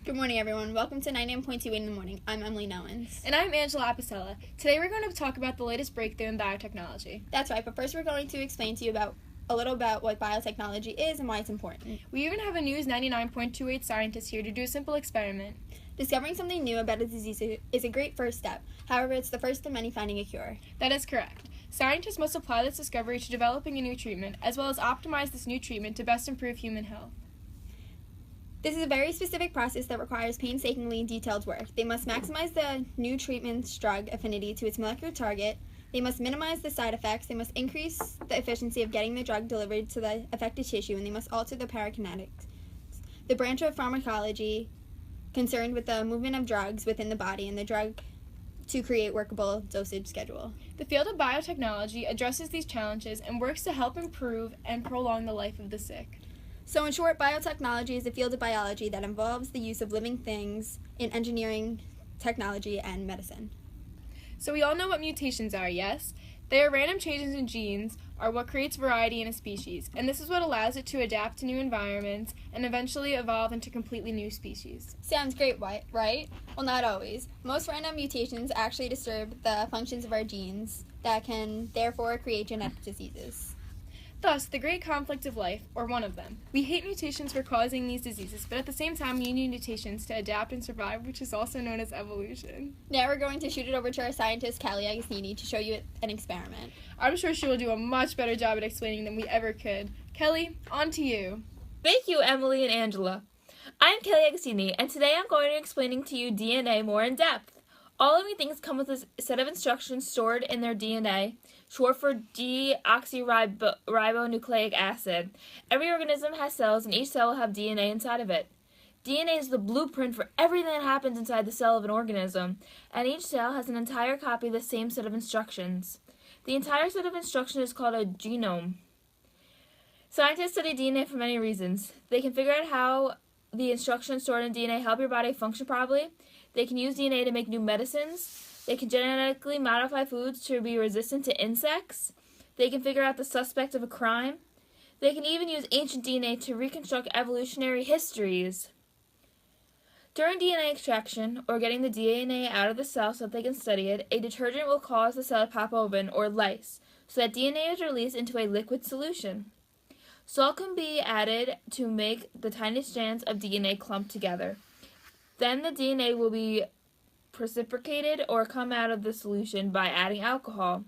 Good morning, everyone. Welcome to 99.2 in the morning. I'm Emily Nowens. And I'm Angela Apicella. Today we're going to talk about the latest breakthrough in biotechnology. That's right, but first we're going to explain to you a little about what biotechnology is and why it's important. We even have a News 99.28 scientist here to do a simple experiment. Discovering something new about a disease is a great first step. However, it's the first of many finding a cure. That is correct. Scientists must apply this discovery to developing a new treatment, as well as optimize this new treatment to best improve human health. This is a very specific process that requires painstakingly detailed work. They must maximize the new treatment's drug affinity to its molecular target. They must minimize the side effects. They must increase the efficiency of getting the drug delivered to the affected tissue, and they must alter the parakinetics, the branch of pharmacology concerned with the movement of drugs within the body and the drug to create workable dosage schedule. The field of biotechnology addresses these challenges and works to help improve and prolong the life of the sick. So in short, biotechnology is a field of biology that involves the use of living things in engineering, technology, and medicine. So we all know what mutations are, yes? They are random changes in genes are what creates variety in a species, and this is what allows it to adapt to new environments and eventually evolve into completely new species. Sounds great, right? Well, not always. Most random mutations actually disturb the functions of our genes that can therefore create genetic diseases. Thus, the great conflict of life, or one of them. We hate mutations for causing these diseases, but at the same time, we need mutations to adapt and survive, which is also known as evolution. Now we're going to shoot it over to our scientist, Kelly Agostini, to show you an experiment. I'm sure she will do a much better job at explaining than we ever could. Kelly, on to you. Thank you, Emily and Angela. I'm Kelly Agostini, and today I'm going to be explaining to you DNA more in depth. All living things come with a set of instructions stored in their DNA, short for deoxyribonucleic acid. Every organism has cells, and each cell will have DNA inside of it. DNA is the blueprint for everything that happens inside the cell of an organism, and each cell has an entire copy of the same set of instructions. The entire set of instructions is called a genome. Scientists study DNA for many reasons. They can figure out how the instructions stored in DNA help your body function properly. They can use DNA to make new medicines. They can genetically modify foods to be resistant to insects. They can figure out the suspect of a crime. They can even use ancient DNA to reconstruct evolutionary histories. During DNA extraction, or getting the DNA out of the cell so that they can study it, a detergent will cause the cell to pop open, or lyse, so that DNA is released into a liquid solution. Salt can be added to make the tiny strands of DNA clump together. Then the DNA will be precipitated or come out of the solution by adding alcohol.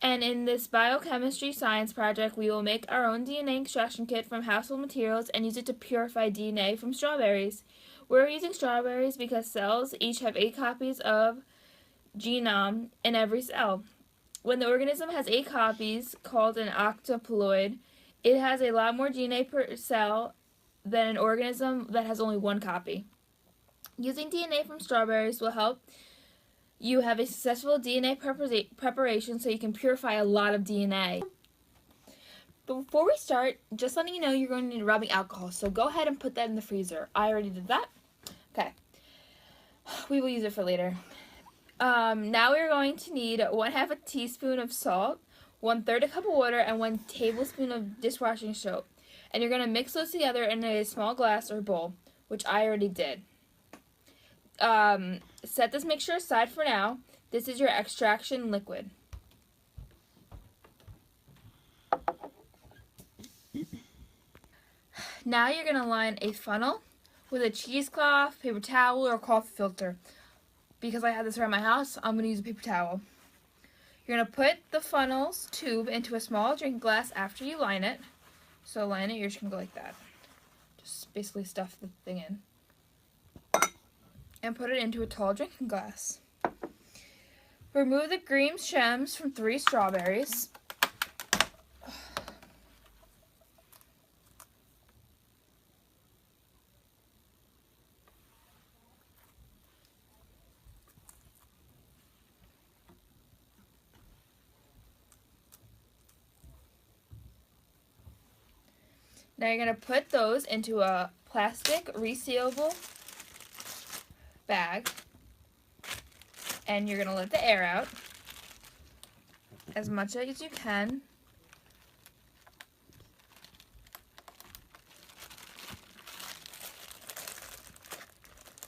And in this biochemistry science project, we will make our own DNA extraction kit from household materials and use it to purify DNA from strawberries. We're using strawberries because cells each have 8 copies of genome in every cell. When the organism has 8 copies, called an octoploid, it has a lot more DNA per cell than an organism that has only 1 copy. Using DNA from strawberries will help you have a successful DNA preparation so you can purify a lot of DNA. But before we start, just letting you know you're going to need rubbing alcohol, so go ahead and put that in the freezer. I already did that. Okay. We will use it for later. Now we're going to need 1/2 teaspoon of salt, 1/3 cup of water, and 1 tablespoon of dishwashing soap. And you're going to mix those together in a small glass or bowl, which I already did. Set this mixture aside for now. This is your extraction liquid. Now you're going to line a funnel with a cheesecloth, paper towel, or coffee filter. Because I have this around my house, I'm going to use a paper towel. You're going to put the funnel's tube into a small drinking glass after you line it. So line it, you're just going to go like that. Just basically stuff the thing in. And put it into a tall drinking glass. Remove the green stems from 3 strawberries. Now you're going to put those into a plastic resealable bag, and you're going to let the air out as much as you can.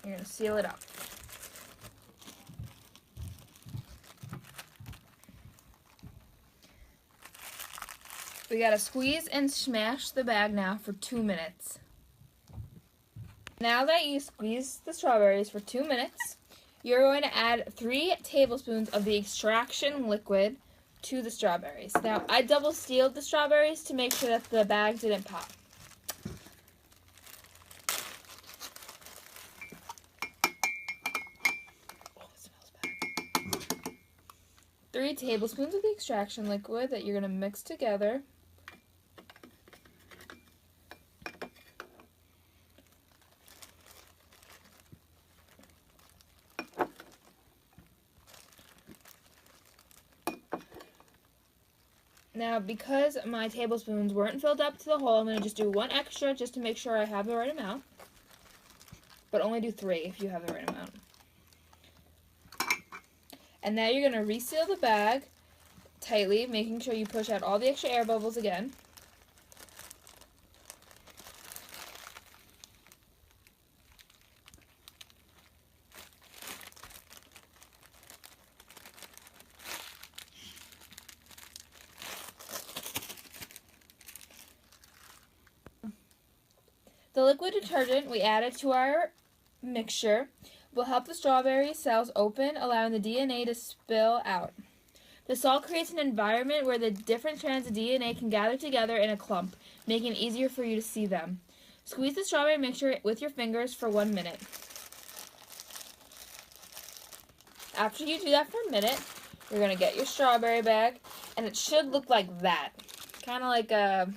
You're going to seal it up. We got to squeeze and smash the bag now for 2 minutes. Now that you squeeze the strawberries for 2 minutes, you're going to add 3 tablespoons of the extraction liquid to the strawberries. Now, I double sealed the strawberries to make sure that the bag didn't pop. Oh, it smells bad. 3 tablespoons of the extraction liquid that you're going to mix together. Now, because my tablespoons weren't filled up to the hole, I'm going to just do 1 extra just to make sure I have the right amount. But only do 3 if you have the right amount. And now you're going to reseal the bag tightly, making sure you push out all the extra air bubbles again. The liquid detergent we added to our mixture will help the strawberry cells open, allowing the DNA to spill out. The salt creates an environment where the different strands of DNA can gather together in a clump, making it easier for you to see them. Squeeze the strawberry mixture with your fingers for 1 minute. After you do that for a minute, you're going to get your strawberry bag, and it should look like that. Kind of like a...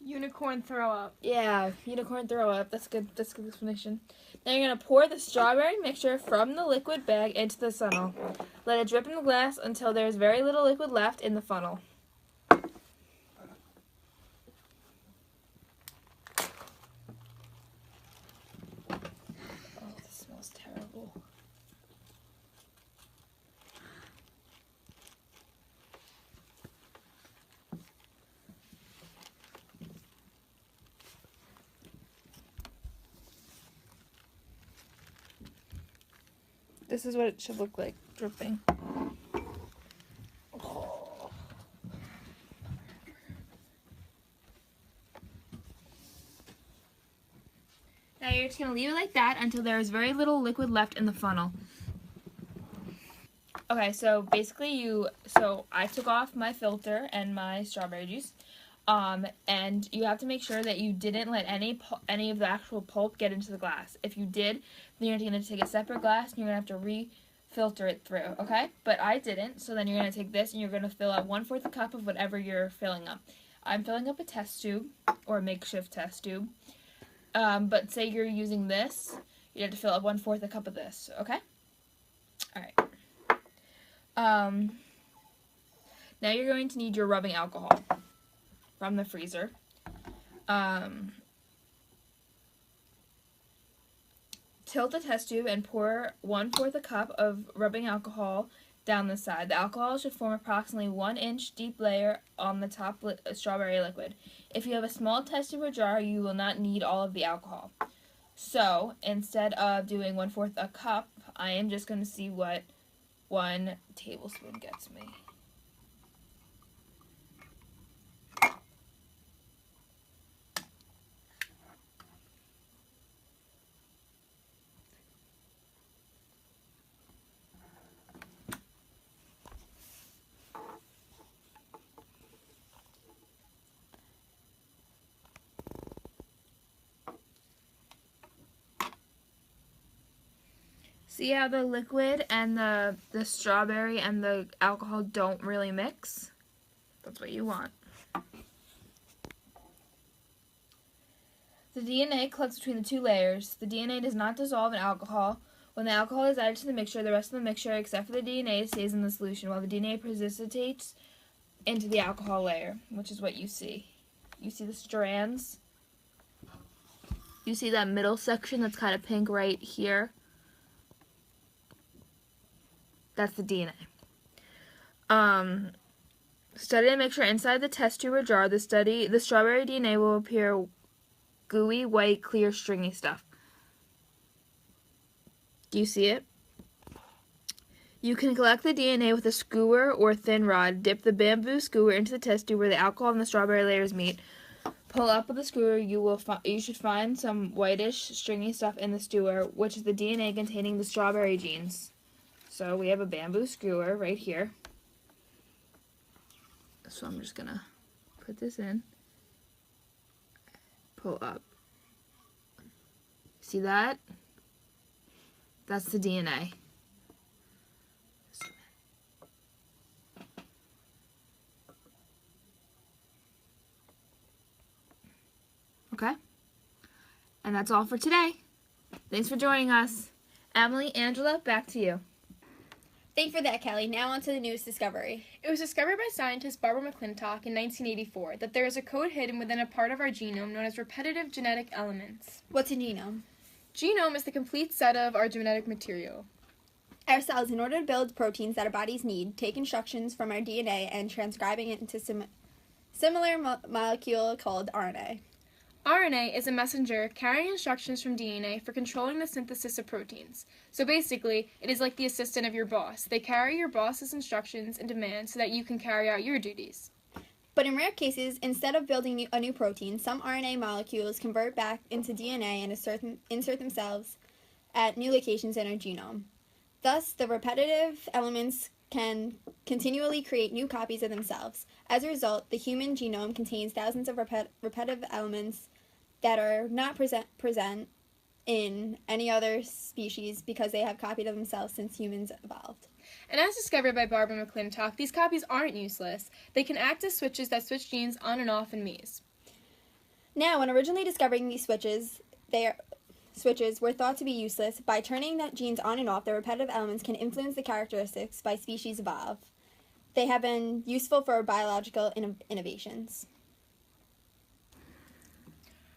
Unicorn throw up. Yeah, unicorn throw up. That's good. That's a good explanation. Now you're going to pour the strawberry mixture from the liquid bag into the funnel. Let it drip in the glass until there's very little liquid left in the funnel. Oh, this smells terrible. This is what it should look like, dripping. Oh. Now you're just going to leave it like that until there is very little liquid left in the funnel. Okay, so basically I took off my filter and my strawberry juice. And you have to make sure that you didn't let any of the actual pulp get into the glass. If you did, then you're going to take a separate glass and you're going to have to re-filter it through, okay? But I didn't, so then you're going to take this and you're going to fill out 1/4 a cup of whatever you're filling up. I'm filling up a test tube, or a makeshift test tube. But say you're using this, you have to fill up 1/4 a cup of this, okay? Alright. Now you're going to need your rubbing alcohol from the freezer. Tilt the test tube and pour 1/4 a cup of rubbing alcohol down the side. The alcohol should form approximately 1-inch deep layer on the top strawberry liquid. If you have a small test tube or jar, you will not need all of the alcohol. So, instead of doing 1/4 a cup, I am just going to see what 1 tablespoon gets me. See how the liquid and the strawberry and the alcohol don't really mix? That's what you want. The DNA collects between the 2 layers. The DNA does not dissolve in alcohol. When the alcohol is added to the mixture, the rest of the mixture, except for the DNA, stays in the solution, while the DNA precipitates into the alcohol layer, which is what you see. You see the strands? You see that middle section that's kind of pink right here? That's the DNA. Study the mixture inside the test tube or jar. The strawberry DNA will appear gooey, white, clear, stringy stuff. Do you see it? You can collect the DNA with a skewer or thin rod. Dip the bamboo skewer into the test tube where the alcohol and the strawberry layers meet. Pull up with the skewer. You should find some whitish, stringy stuff in the skewer, which is the DNA containing the strawberry genes. So we have a bamboo skewer right here. So I'm just gonna put this in. Pull up. See that? That's the DNA. Okay? And that's all for today. Thanks for joining us. Emily, Angela, back to you. Thank you for that, Kelly. Now on to the newest discovery. It was discovered by scientist Barbara McClintock in 1984 that there is a code hidden within a part of our genome known as repetitive genetic elements. What's a genome? Genome is the complete set of our genetic material. Our cells, in order to build proteins that our bodies need, take instructions from our DNA and transcribing it into similar molecule called RNA. RNA is a messenger carrying instructions from DNA for controlling the synthesis of proteins. So basically, it is like the assistant of your boss. They carry your boss's instructions and demands so that you can carry out your duties. But in rare cases, instead of building a new protein, some RNA molecules convert back into DNA and insert themselves at new locations in our genome. Thus, the repetitive elements can continually create new copies of themselves. As a result, the human genome contains thousands of repetitive elements that are not present in any other species because they have copied of themselves since humans evolved. And as discovered by Barbara McClintock, these copies aren't useless. They can act as switches that switch genes on and off in maze. Now, when originally discovering these switches were thought to be useless. By turning that genes on and off, the repetitive elements can influence the characteristics by species evolve. They have been useful for biological innovations.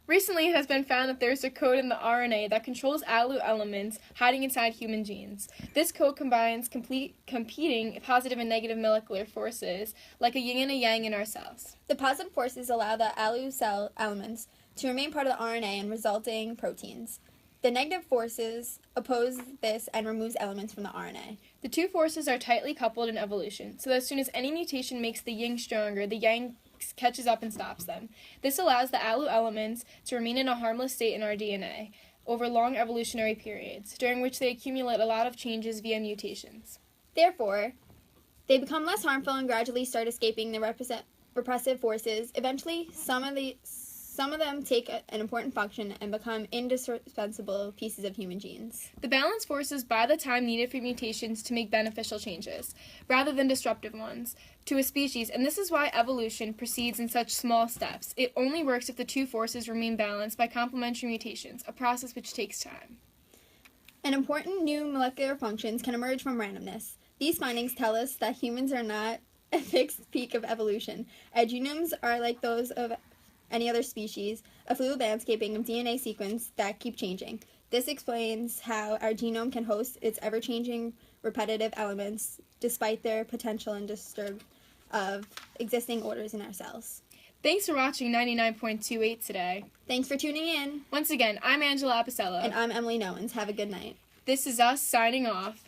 Recently, it has been found that there is a code in the RNA that controls ALU elements hiding inside human genes. This code combines competing positive and negative molecular forces, like a yin and a yang in our cells. The positive forces allow the ALU cell elements to remain part of the RNA and resulting proteins. The negative forces oppose this and removes elements from the RNA. The two forces are tightly coupled in evolution, so that as soon as any mutation makes the yin stronger, the yang catches up and stops them. This allows the ALU elements to remain in a harmless state in our DNA over long evolutionary periods, during which they accumulate a lot of changes via mutations. Therefore, they become less harmful and gradually start escaping the repressive forces. Eventually, some of them take an important function and become indispensable pieces of human genes. The balance forces buy the time needed for mutations to make beneficial changes, rather than disruptive ones, to a species, and this is why evolution proceeds in such small steps. It only works if the two forces remain balanced by complementary mutations, a process which takes time. And important new molecular functions can emerge from randomness. These findings tell us that humans are not a fixed peak of evolution. Our genomes are like those of any other species, a fluid landscaping of DNA sequence that keep changing. This explains how our genome can host its ever-changing repetitive elements despite their potential and disturb of existing orders in our cells. Thanks for watching 99.28 today. Thanks for tuning in. Once again, I'm Angela Apicella. And I'm Emily Nowens. Have a good night. This is us signing off.